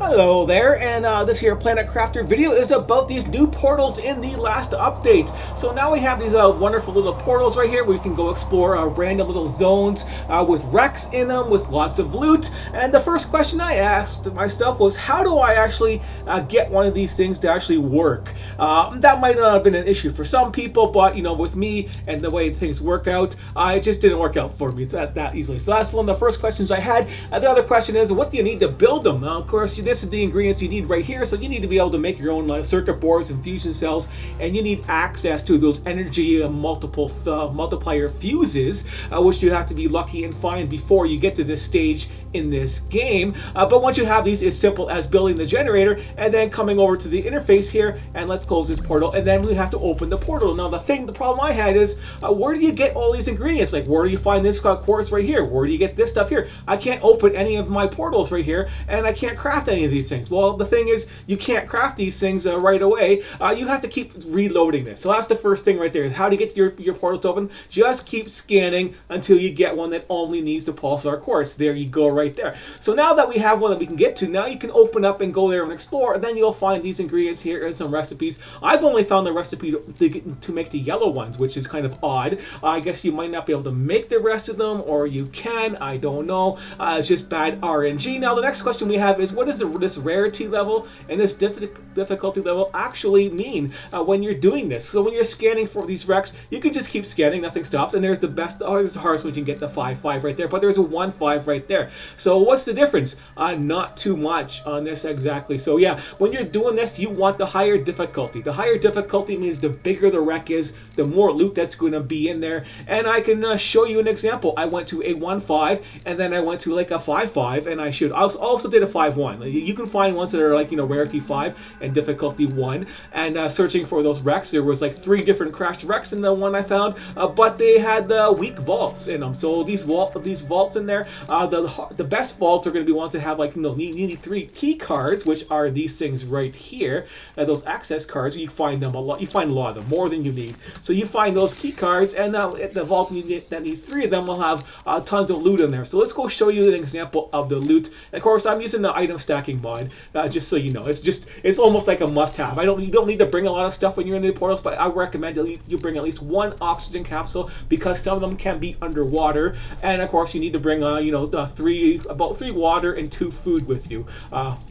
Hello there, and this here Planet Crafter video is about these new portals in the last update. So now we have these wonderful little portals right here where we can go explore random little zones with wrecks in them, with lots of loot. And the first question I asked myself was, how do I actually get one of these things to actually work? That might not have been an issue for some people, but you know, with me and the way things work out, it just didn't work out for me that easily. So that's one of the first questions I had. The other question is, what do you need to build them? Of course, this is the ingredients you need right here, so you need to be able to make your own circuit boards and fusion cells, and you need access to those energy multiplier fuses, which you have to be lucky and find before you get to this stage in this game. But once you have these, it's simple as building the generator and then coming over to the interface here, and let's close this portal, and then we have to open the portal. Now the problem I had is, where do you get all these ingredients? Like, where do you find this quartz right here? Where do you get this stuff here? I can't open any of my portals right here, and I can't craft any of these things. Well, the thing is, you can't craft these things right away. You have to keep reloading this. So that's the first thing right there, is how to get your portals open. Just keep scanning until you get one that only needs the Pulsar Quartz. There you go right there. So now that we have one that we can get to, now you can open up and go there and explore, and then you'll find these ingredients here and some recipes. I've only found the recipe to make the yellow ones, which is kind of odd. I guess you might not be able to make the rest of them, or you can, I don't know. It's just bad RNG. Now the next question we have is, what does this rarity level and this difficulty level actually mean when you're doing this? So when you're scanning for these wrecks, you can just keep scanning, nothing stops, and there's the best, there's the hardest one, you can get the 5-5 right there, but there's a 1-5 right there. So what's the difference? Not too much on this exactly. So yeah, when you're doing this, you want the higher difficulty. The higher difficulty means the bigger the wreck is, the more loot that's going to be in there. And I can show you an example. I went to a 1-5, and then I went to like a 5-5, and I also did a 5-1. You can find ones that are like, you know, rarity 5 and difficulty 1. And searching for those wrecks, there was like 3 different crashed wrecks in the one I found, but they had the weak vaults in them. So these vaults in there, the best vaults are going to be ones that have, like, you know, you need 3 key cards, which are these things right here. Those access cards, you find them a lot. You find a lot of them, more than you need. So you find those key cards, and the vault that needs 3 of them will have tons of loot in there. So let's go show you an example of the loot. And of course, I'm using the item stacking mod, just so you know. It's almost like a must-have. You don't need to bring a lot of stuff when you're in the portals, but I recommend you bring at least 1 oxygen capsule, because some of them can be underwater. And of course, you need to bring about 3 water and 2 food with you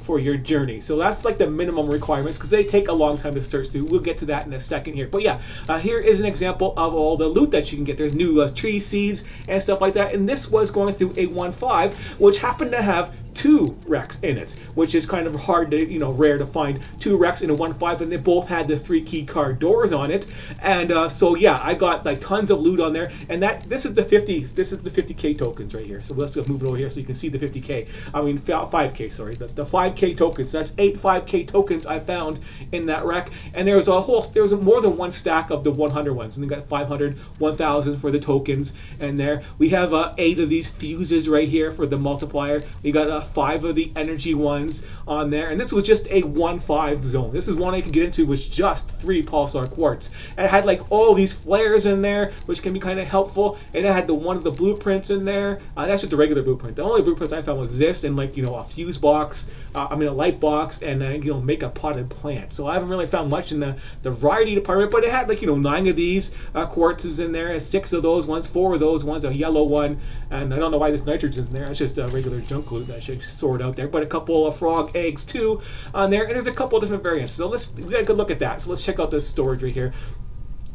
for your journey. So that's like the minimum requirements, because they take a long time to search through. We'll get to that in a second here. But yeah, here is an example of all the loot that you can get. There's new tree seeds and stuff like that. And this was going through a 1-5, which happened to have 2 wrecks in it, which is kind of hard to, rare to find 2 wrecks in a 1-5, and they both had the 3 key card doors on it. And so yeah, I got like tons of loot on there, and this is the 50k tokens right here. So let's go move it over here so you can see the 50k. I mean 5k, sorry, the 5k tokens. That's 8 5k tokens I found in that wreck, and there was more than 1 stack of the 100 ones, and we got 500, 1000 for the tokens. And there we have 8 of these fuses right here for the multiplier. We got 5 of the energy ones on there, and this was just a 1-5 zone. This is one I could get into with just 3 Pulsar Quartz, and it had like all these flares in there, which can be kind of helpful. And it had one of the blueprints in there. That's just a regular blueprint. The only blueprints I found was this, and like, a fuse box, a light box, and make a potted plant. So I haven't really found much in the variety department, but it had like 9 of these quartzes in there, 6 of those ones, 4 of those ones, a yellow one, and I don't know why this nitrogen's in there. It's just a regular junk loot that I should sort out there, but a couple of frog eggs too on there, and there's a couple of different variants. So we got a good look at that. So let's check out this storage right here.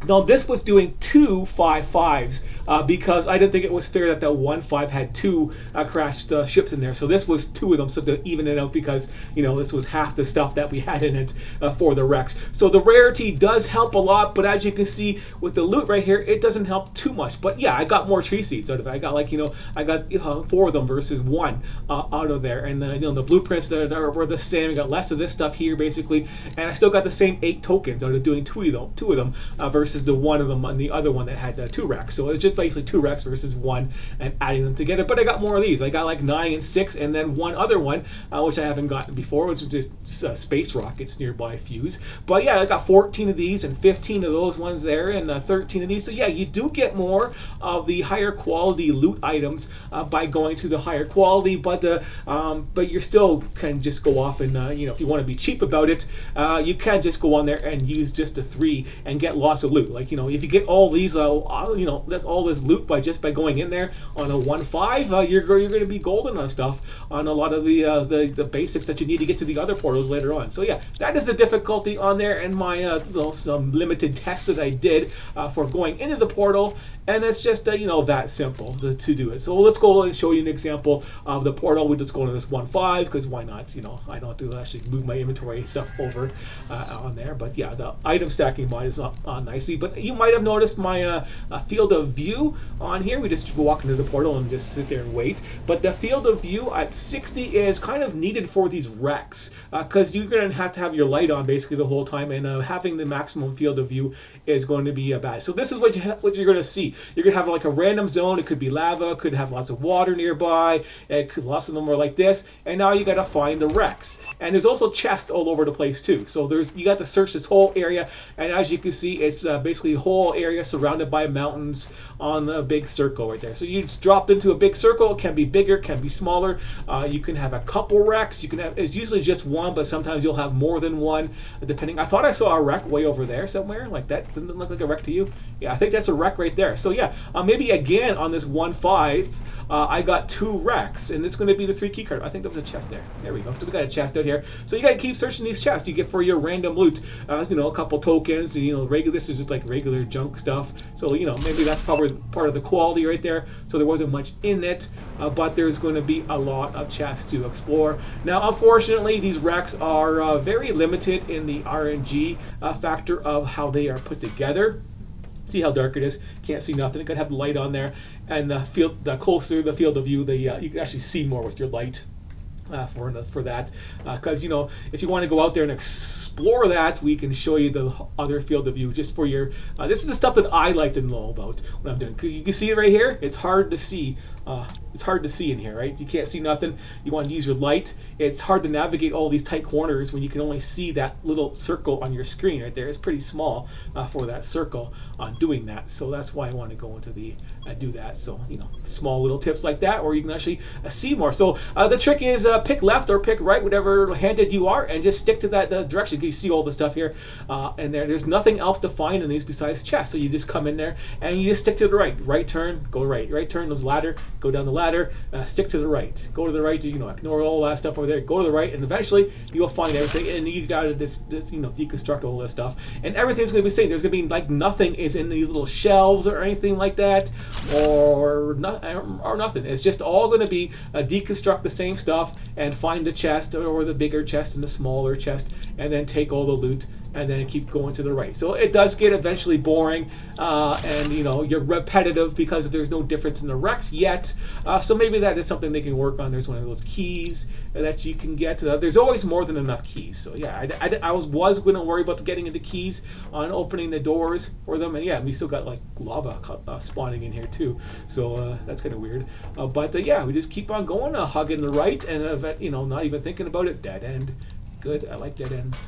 Now this was doing 2 5-5s because I didn't think it was fair that that 1-5 had 2 crashed ships in there. So this was 2 of them, so to even it out, because this was half the stuff that we had in it for the wrecks. So the rarity does help a lot, but as you can see with the loot right here, it doesn't help too much. But yeah, I got more tree seeds out of it. I got like I got 4 of them versus 1 out of there, and the blueprints that were the same. I got less of this stuff here basically, and I still got the same 8 tokens out of doing 2 of them versus the 1 of them on the other one that had 2 racks. So it's just basically 2 Rex versus 1 and adding them together. But I got more of these. I got like 9 and 6 and then one other one, which I haven't gotten before, which is just space rockets nearby fuse. But yeah, I got 14 of these and 15 of those ones there and 13 of these. So yeah, you do get more of the higher quality loot items by going to the higher quality, but you still can just go off and if you want to be cheap about it, you can just go on there and use just the 3 and get lots of loot. Like if you get all these, that's all this loot by going in there on a 1.5, you're going to be golden on stuff on a lot of the basics that you need to get to the other portals later on. So yeah, that is the difficulty on there, and my some limited tests that I did for going into the portal. And it's just that simple to do it. So let's go and show you an example of the portal. We just go into this 1.5 because why not? I don't have to actually move my inventory stuff over on there. But yeah, the item stacking mod is on nicely. But you might have noticed my field of view on here. We just walk into the portal and just sit there and wait. But the field of view at 60 is kind of needed for these wrecks because you're going to have your light on basically the whole time, and having the maximum field of view is going to be bad. So this is what you're going to see. You're going to have like a random zone. It could be lava, could have lots of water nearby, lots of them are like this, and now you got to find the wrecks. And there's also chests all over the place too. So you got to search this whole area, and as you can see, it's basically a whole area surrounded by mountains on the big circle right there. So you just dropped into a big circle. It can be bigger, can be smaller. You can have a couple wrecks. You can have, it's usually just one, but sometimes you'll have more than one, depending. I thought I saw a wreck way over there somewhere, like that. Doesn't it look like a wreck to you? Yeah, I think that's a wreck right there. So yeah, maybe again on this 1.5, I got 2 wrecks, and it's going to be the 3 key card. I think there was a chest there. There we go. So we got a chest out here. So you got to keep searching these chests. You get for your random loot, a couple tokens. Regular. This is just like regular junk stuff. So maybe that's probably part of the quality right there. So there wasn't much in it, but there's going to be a lot of chests to explore. Now, unfortunately, these wrecks are very limited in the RNG factor of how they are put together. See how dark it is? Can't see nothing. It could have the light on there, and the closer the field of view, you can actually see more with your light. For that, because if you want to go out there and explore that, we can show you the other field of view just for your. This is the stuff that I like to know about when I'm doing. You can see it right here. It's hard to see. It's hard to see in here, right? You can't see nothing. You want to use your light. It's hard to navigate all these tight corners when you can only see that little circle on your screen right there. It's pretty small for that circle on doing that. So that's why I want to go into the do that. So small little tips like that, or you can actually see more. So the trick is pick left or pick right, whatever handed you are, and just stick to that direction. You see all the stuff here, and there's nothing else to find in these besides chests. So you just come in there and you just stick to the right. Right turn, go right. Right turn, there's ladder. Go down the ladder, stick to the right. Go to the right, ignore all that stuff over there. Go to the right, and eventually you will find everything. And you got to deconstruct all this stuff, and everything's going to be the same. There's going to be like nothing is in these little shelves or anything like that, or nothing. It's just all going to be deconstruct the same stuff and find the chest or the bigger chest and the smaller chest, and then take all the loot. And then keep going to the right. So it does get eventually boring, and you're repetitive because there's no difference in the wrecks yet. So maybe that is something they can work on. There's one of those keys that you can get. There's always more than enough keys. So yeah, I was going to worry about getting into keys on opening the doors for them, and yeah, we still got like lava spawning in here too. So that's kind of weird. But yeah, we just keep on going, hugging the right, and not even thinking about it. Dead end. Good. I like dead ends.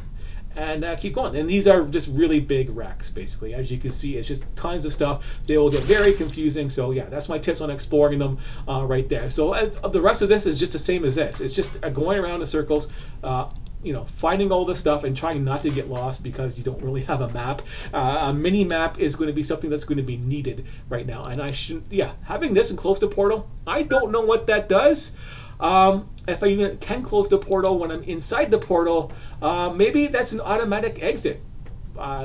And keep going. And these are just really big wrecks, basically. As you can see, it's just tons of stuff. They will get very confusing. So yeah, that's my tips on exploring them right there. So the rest of this is just the same as this. It's just going around in circles, finding all this stuff and trying not to get lost because you don't really have a map. A mini map is going to be something that's going to be needed right now. And having this in close to portal, I don't know what that does. If I even can close the portal when I'm inside the portal, maybe that's an automatic exit.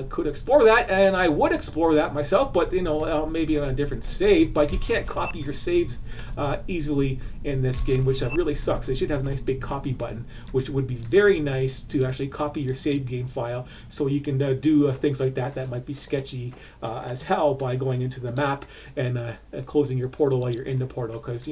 Could explore that, and I would explore that myself, but maybe on a different save. But you can't copy your saves easily in this game, which really sucks. They should have a nice big copy button, which would be very nice to actually copy your save game file, so you can do things like that. That might be sketchy as hell by going into the map and closing your portal while you're in the portal, because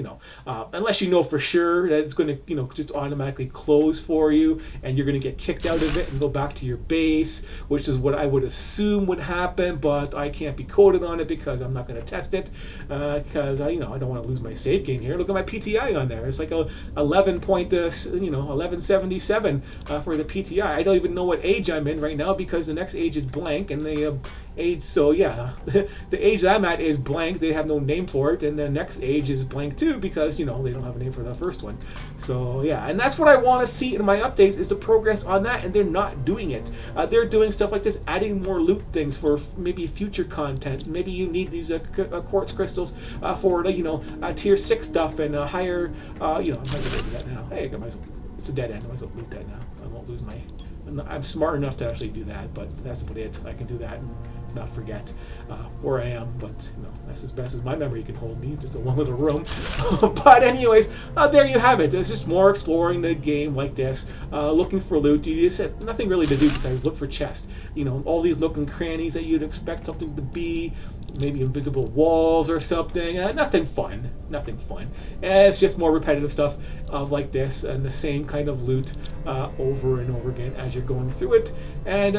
unless you know for sure that it's going to just automatically close for you, and you're going to get kicked out of it and go back to your base, which is what I would assume would happen, but I can't be quoted on it because I'm not going to test it, because I don't want to lose my save game here. Look at my PTI on there. It's like a 1177 for the PTI. I don't even know what age I'm in right now because the next age is blank, and the age, so yeah, the age that I'm at is blank. They have no name for it, and the next age is blank too because they don't have a name for the first one. So yeah, and that's what I want to see in my updates, is the progress on that, and they're not doing it. They're doing stuff like this, adding more loot things for maybe future content. Maybe you need these quartz crystals for tier 6 stuff and higher. I might as well do that now. Hey, it's a dead end. I might as well loot that now. I won't lose my. I'm smart enough to actually do that, but that's about it. I can do that and not forget where I am, but that's as best as my memory can hold me, just a one little room. But anyways, there you have it. It's just more exploring the game like this, looking for loot. You just have nothing really to do besides look for chests. All these nook and crannies that you'd expect something to be, maybe invisible walls or something. Nothing fun. It's just more repetitive stuff like this, and the same kind of loot over and over again as you're going through it. And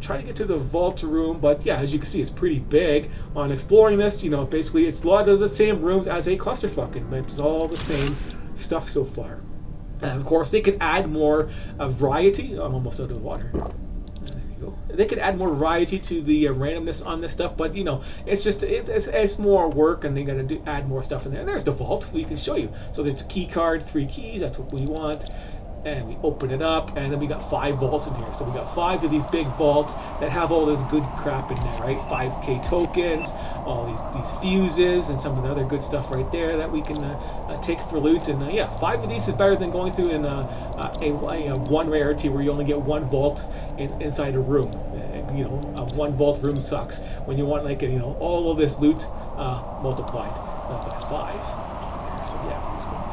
try to get to the vault room, but yeah, as you can see, it's pretty big. On exploring this, basically it's a lot of the same rooms as a clusterfuck, and it's all the same stuff so far. And of course, they could add more variety. I'm almost out of water. They could add more variety to the randomness on this stuff, but it's just it's more work, and they got to add more stuff in there. And there's the vault we can show you. So there's a key card, 3 keys. That's what we want. And we open it up, and then we got 5 vaults in here. So we got 5 of these big vaults that have all this good crap in there, right? 5K tokens, all these fuses, and some of the other good stuff right there that we can take for loot. And 5 of these is better than going through in a one rarity where you only get 1 vault inside a room. A 1 vault room sucks when you want all of this loot multiplied by 5. So yeah, let's go in there.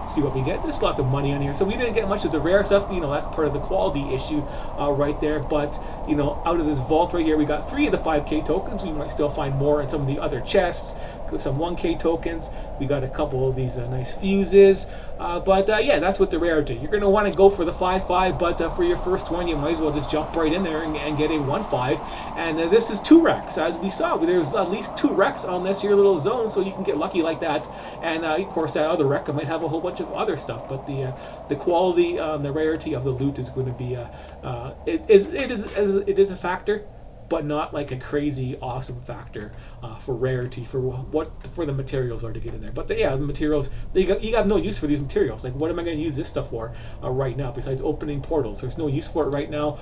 See what we get. There's lots of money on here, so we didn't get much of the rare stuff. That's part of the quality issue right there. But out of this vault right here, we got 3 of the 5K tokens. We might still find more in some of the other chests. Some 1K tokens. We got a couple of these nice fuses. But that's with the rarity. You're going to want to go for the 5/5, but for your first one, you might as well just jump right in there and get a 1/5. And this is 2 wrecks, as we saw. There's at least 2 wrecks on this here little zone, so you can get lucky like that. And of course, that other wreck might have a whole bunch of other stuff. But the quality, the rarity of the loot is going to be it is a factor, but not like a crazy awesome factor for rarity for the materials are to get in there. But the materials, you have no use for these materials. Like, what am I going to use this stuff for right now besides opening portals? There's no use for it right now.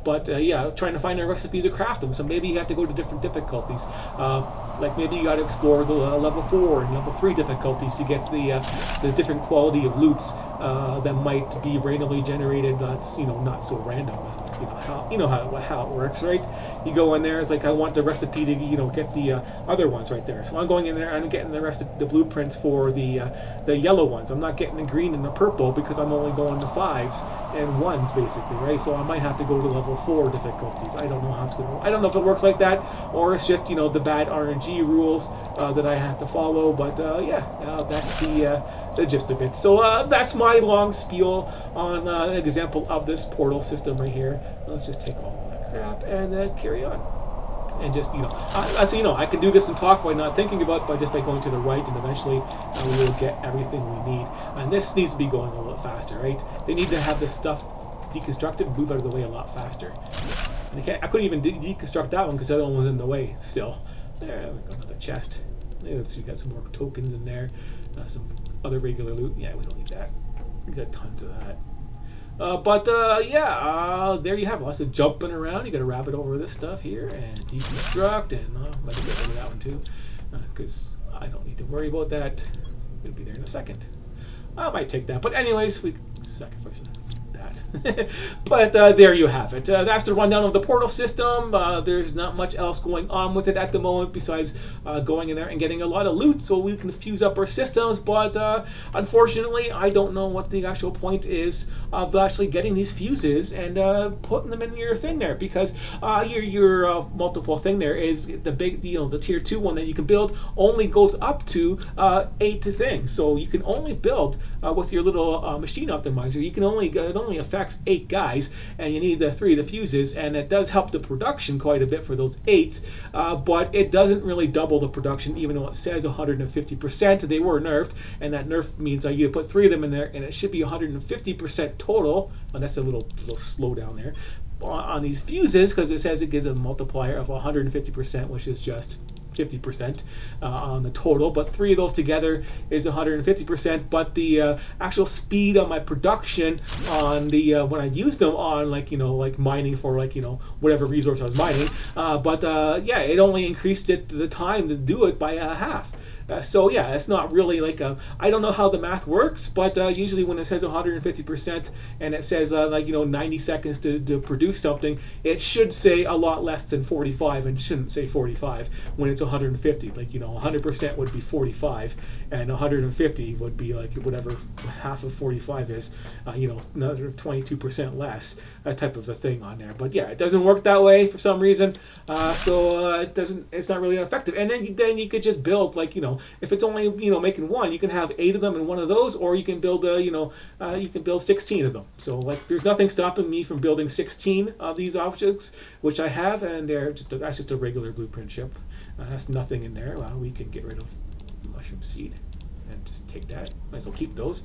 But trying to find a recipe to craft them. So maybe you have to go to different difficulties. Like maybe you got to explore the level 4 and level 3 difficulties to get the different quality of loots that might be randomly generated. That's not so random. How it works, right? You go in there, it's like I want the recipe to get the other ones right there. So I'm going in there, I'm getting the blueprints for the yellow ones. I'm not getting the green and the purple because I'm only going to 5s and 1s basically, right? So I might have to go to level 4 difficulties. I don't know how it's going to work. I don't know if it works like that, or it's just the bad RNG rules that I have to follow. But that's the gist of it. So that's my long spiel on an example of this portal system right here. Let's just take all that crap and carry on. And just, I can do this and talk by not thinking about it, just by going to the right, and eventually we will get everything we need. And this needs to be going a little bit faster, right? They need to have this stuff deconstructed and move out of the way a lot faster. And I couldn't even deconstruct that one because the other one was in the way still. There, we got another chest. Let's see, we got some more tokens in there. Some other regular loot. Yeah, we don't need that. We got tons of that. There you have it. Lots of jumping around. You got to rabbit over this stuff here and deconstruct, and let me get rid of that one too, because I don't need to worry about that. It'll be there in a second. I might take that, but anyways, we sacrifice that. But there you have it. That's the rundown of the portal system. There's not much else going on with it at the moment besides going in there and getting a lot of loot so we can fuse up our systems. But unfortunately, I don't know what the actual point is of actually getting these fuses and putting them in your thing there, because your multiple thing there is the big, the tier 2 one that you can build only goes up to 8 things. So you can only build with your little machine optimizer. You can only it only affects 8 guys, and you need the 3 of the fuses, and it does help the production quite a bit for those 8, but it doesn't really double the production, even though it says 150%. They were nerfed, and that nerf means you put 3 of them in there, and it should be 150% total. And that's a little slow down there on these fuses, because it says it gives a multiplier of 150%, which is just 50% on the total, but 3 of those together is 150%. But the actual speed on my production on the when I used them on like mining for whatever resource I was mining, yeah, it only increased the time to do it by half. So yeah, it's not really like I don't know how the math works, but usually when it says 150% and it says 90 seconds to produce something, it should say a lot less than 45 and shouldn't say 45 when it's 150. 100% would be 45, and 150 would be like whatever half of 45 is, another 22% less, that type of a thing on there. But yeah, it doesn't work that way for some reason, so it's not really effective. And then you could just build if it's only making 1, you can have 8 of them in one of those, or you can build you can build 16 of them. So there's nothing stopping me from building 16 of these objects, which I have, and that's just a regular blueprint ship. That's nothing in there. Well, we can get rid of mushroom seed and just take that. Might as well keep those.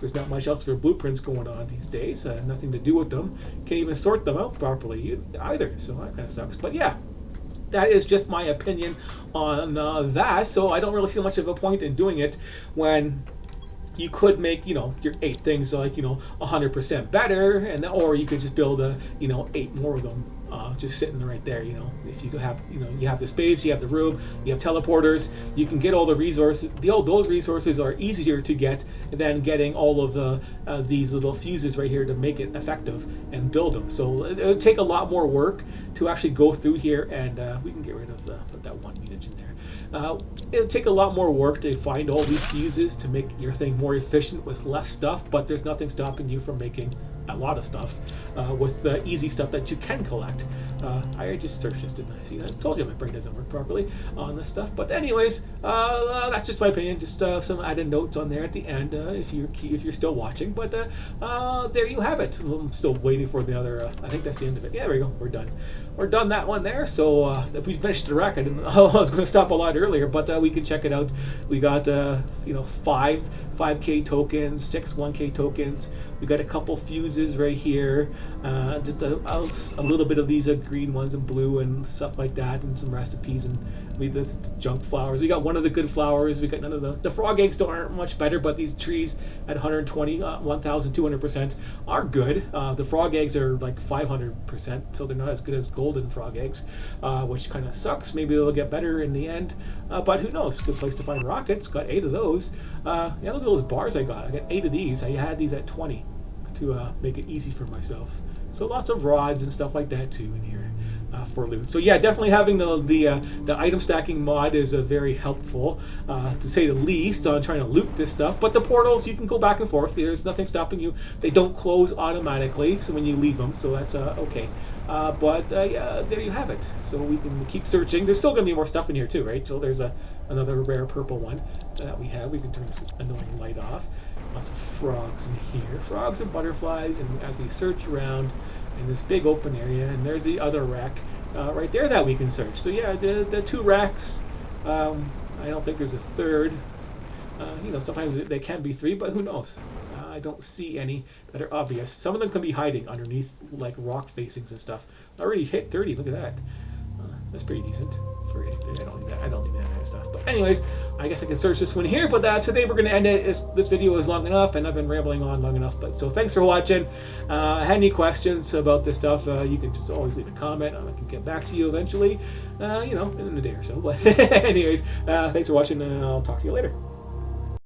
There's not much else for blueprints going on these days. Nothing to do with them. Can't even sort them out properly either. So that kind of sucks. But yeah, that is just my opinion on that. So I don't really see much of a point in doing it when you could make your 8 things 100% better, or you could just build 8 more of them just sitting right there. If you have you have the space, you have the room, you have teleporters, you can get all the resources. Those resources are easier to get than getting all of these little fuses right here to make it effective and build them. So it would take a lot more work to actually go through here, and we can get rid of that 1 metage in there. It would take a lot more work to find all these fuses to make your thing more efficient with less stuff, but there's nothing stopping you from making a lot of stuff with the easy stuff that you can collect. I just searched this, didn't I? See, I told you my brain doesn't work properly on this stuff. But anyways, that's just my opinion. Just some added notes on there at the end if you're still watching. But there you have it. I'm still waiting for the other. I think that's the end of it. Yeah, there we go. We're done. We're done that one there. So if we finished the rack, I was going to stop a lot earlier, but we can check it out. We got 5K tokens, 6 1K tokens. We got a couple fuses right here. Just a little bit of these green ones and blue and stuff like that, and some recipes, and this junk flowers. We got one of the good flowers. We got none of the frog eggs. Still aren't much better, but these trees at 120, 1,200% are good. The frog eggs are like 500%, so they're not as good as golden frog eggs, which kind of sucks. Maybe they'll get better in the end, but who knows? Good place to find rockets. Got 8 of those. Yeah, look at those bars I got. I got 8 of these. I had these at 20 to make it easy for myself. So lots of rods and stuff like that too in here for loot. So yeah, definitely having the item stacking mod is very helpful, to say the least, on trying to loot this stuff. But the portals, you can go back and forth. There's nothing stopping you. They don't close automatically, so when you leave them, so that's okay. Yeah, there you have it. So we can keep searching. There's still going to be more stuff in here too, right? So there's another rare purple one that we have. We can turn this annoying light off. Lots of frogs in here, frogs and butterflies, and as we search around in this big open area, and there's the other rack right there that we can search. So yeah, the 2 racks. I don't think there's a third. Sometimes they can be 3, but who knows? I don't see any that are obvious. Some of them can be hiding underneath like rock facings and stuff. I already hit 30. Look at that. That's pretty decent. For anything. I don't need that. I don't need that kind of stuff. But anyways, I guess I can search this one here. But today we're going to end it. This video is long enough, and I've been rambling on long enough. But so thanks for watching. Had any questions about this stuff? You can just always leave a comment. I can get back to you eventually. In a day or so. But anyways, thanks for watching, and I'll talk to you later.